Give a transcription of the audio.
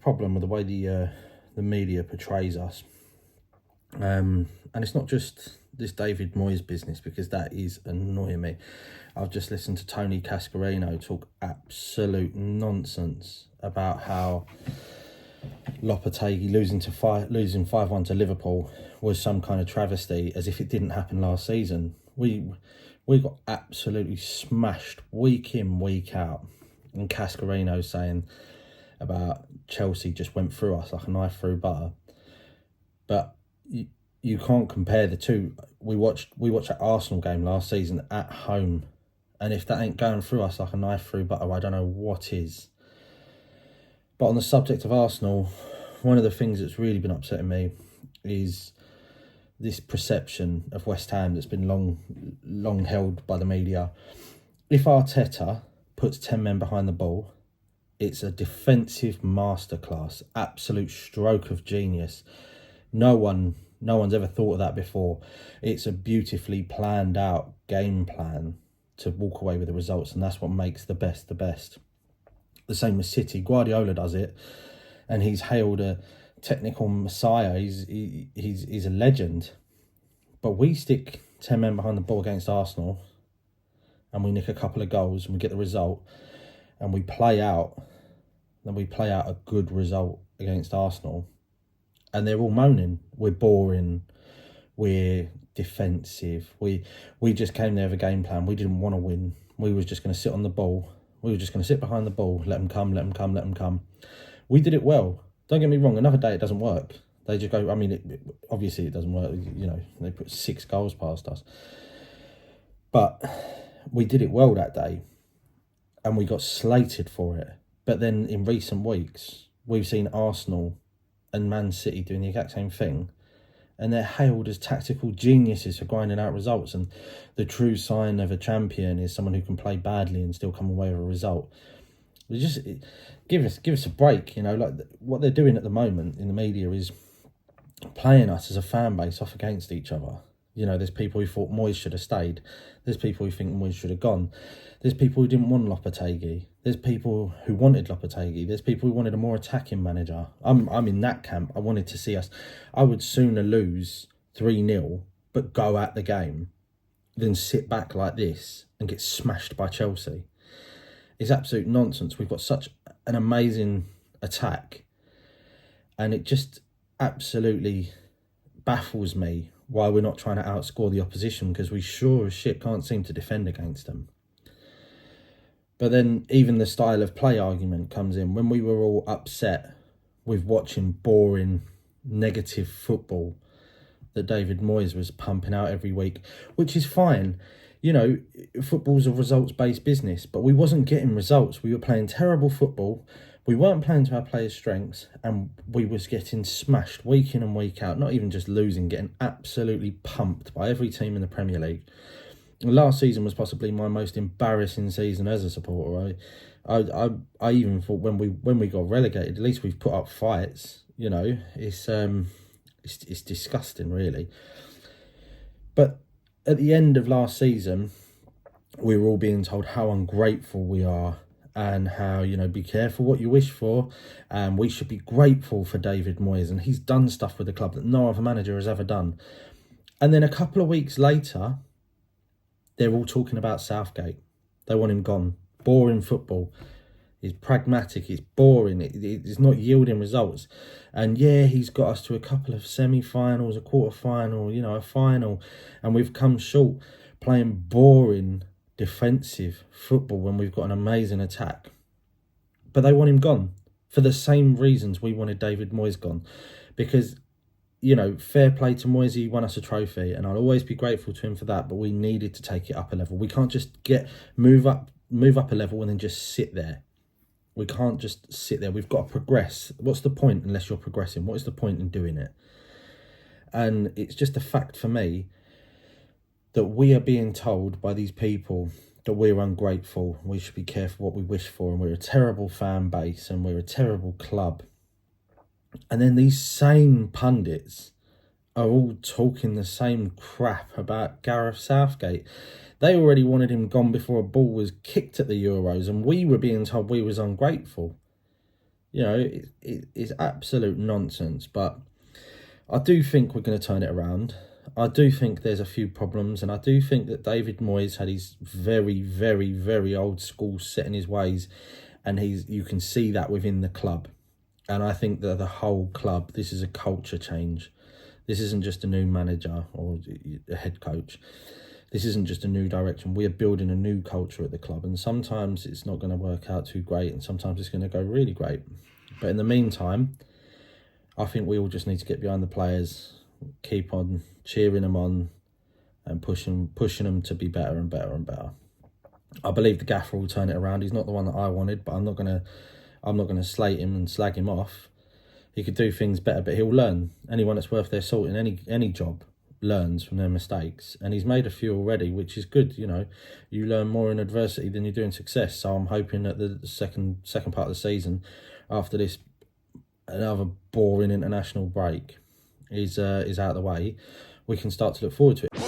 problem with the way the media portrays us. And it's not just this David Moyes business, because that is annoying me. I've just listened to Tony Cascarino talk absolute nonsense about how Lopetegui losing 5-1 to Liverpool was some kind of travesty, as if it didn't happen last season. We got absolutely smashed week in, week out. And Cascarino saying about Chelsea just went through us like a knife through butter. But you can't compare the two. We watched that Arsenal game last season at home, and if that ain't going through us like a knife through butter, I don't know what is. But on the subject of Arsenal, one of the things that's really been upsetting me is this perception of West Ham that's been long held by the media. If Arteta puts 10 men behind the ball, it's a defensive masterclass, absolute stroke of genius. No one's ever thought of that before. It's a beautifully planned out game plan to walk away with the results, and that's what makes the best the best. The same with City. Guardiola does it, and he's hailed a technical messiah. He's a legend. But we stick 10 men behind the ball against Arsenal, and we nick a couple of goals, and we get the result, and we play out a good result against Arsenal. And they're all moaning, we're boring, we're defensive, we just came there with a game plan, we didn't want to win, we was just going to sit on the ball, we were just going to sit behind the ball, let them come. We did it well. Don't get me wrong, another day it doesn't work. They just go, obviously it doesn't work, they put 6 goals past us. But we did it well that day, and we got slated for it. But then in recent weeks, we've seen Arsenal and Man City doing the exact same thing, and they're hailed as tactical geniuses for grinding out results. And the true sign of a champion is someone who can play badly and still come away with a result. Just give us a break, like what they're doing at the moment in the media is playing us as a fan base off against each other. There's people who thought Moyes should have stayed. There's people who think Moyes should have gone. There's people who didn't want Lopetegui. There's people who wanted Lopetegui. There's people who wanted a more attacking manager. I'm in that camp. I wanted to see us. I would sooner lose 3-0 but go at the game than sit back like this and get smashed by Chelsea. It's absolute nonsense. We've got such an amazing attack, and it just absolutely baffles me why we're not trying to outscore the opposition, because we sure as shit can't seem to defend against them. But then even the style of play argument comes in. When we were all upset with watching boring, negative football that David Moyes was pumping out every week, which is fine. Football's a results-based business, but we wasn't getting results. We were playing terrible football. We weren't playing to our players' strengths, and we was getting smashed week in and week out. Not even just losing, getting absolutely pumped by every team in the Premier League. Last season was possibly my most embarrassing season as a supporter. I even thought when we got relegated, at least we've put up fights. It's disgusting, really. But at the end of last season, we were all being told how ungrateful we are, and how, be careful what you wish for, and we should be grateful for David Moyes, and he's done stuff with the club that no other manager has ever done. And then a couple of weeks later, they're all talking about Southgate. They want him gone. Boring football. It's pragmatic. It's boring. It's not yielding results. And yeah, he's got us to a couple of semi-finals, a quarter-final, a final. And we've come short playing boring defensive football when we've got an amazing attack. But they want him gone for the same reasons we wanted David Moyes gone. Because, fair play to Moyes, he won us a trophy, and I'll always be grateful to him for that, but we needed to take it up a level. We can't just move up a level and then just sit there. We can't just sit there. We've got to progress. What's the point unless you're progressing? What is the point in doing it? And it's just a fact for me that we are being told by these people that we're ungrateful, we should be careful what we wish for, and we're a terrible fan base, and we're a terrible club. And then these same pundits are all talking the same crap about Gareth Southgate. They already wanted him gone before a ball was kicked at the Euros, and we were being told we was ungrateful. You know, it's absolute nonsense. But I do think we're going to turn it around. I do think there's a few problems, and I do think that David Moyes had his very, very, very old school set in his ways, and you can see that within the club. And I think that the whole club, this is a culture change. This isn't just a new manager or a head coach. This isn't just a new direction. We are building a new culture at the club, and sometimes it's not going to work out too great, and sometimes it's going to go really great. But in the meantime, I think we all just need to get behind the players, keep on cheering them on, and pushing them to be better and better and better. I believe the gaffer will turn it around. He's not the one that I wanted, but I'm not gonna slate him and slag him off. He could do things better, but he'll learn. Anyone that's worth their salt in any job learns from their mistakes, and he's made a few already, which is good. You know, you learn more in adversity than you do in success. So I'm hoping that the second part of the season, after this another boring international break is out of the way, we can start to look forward to it.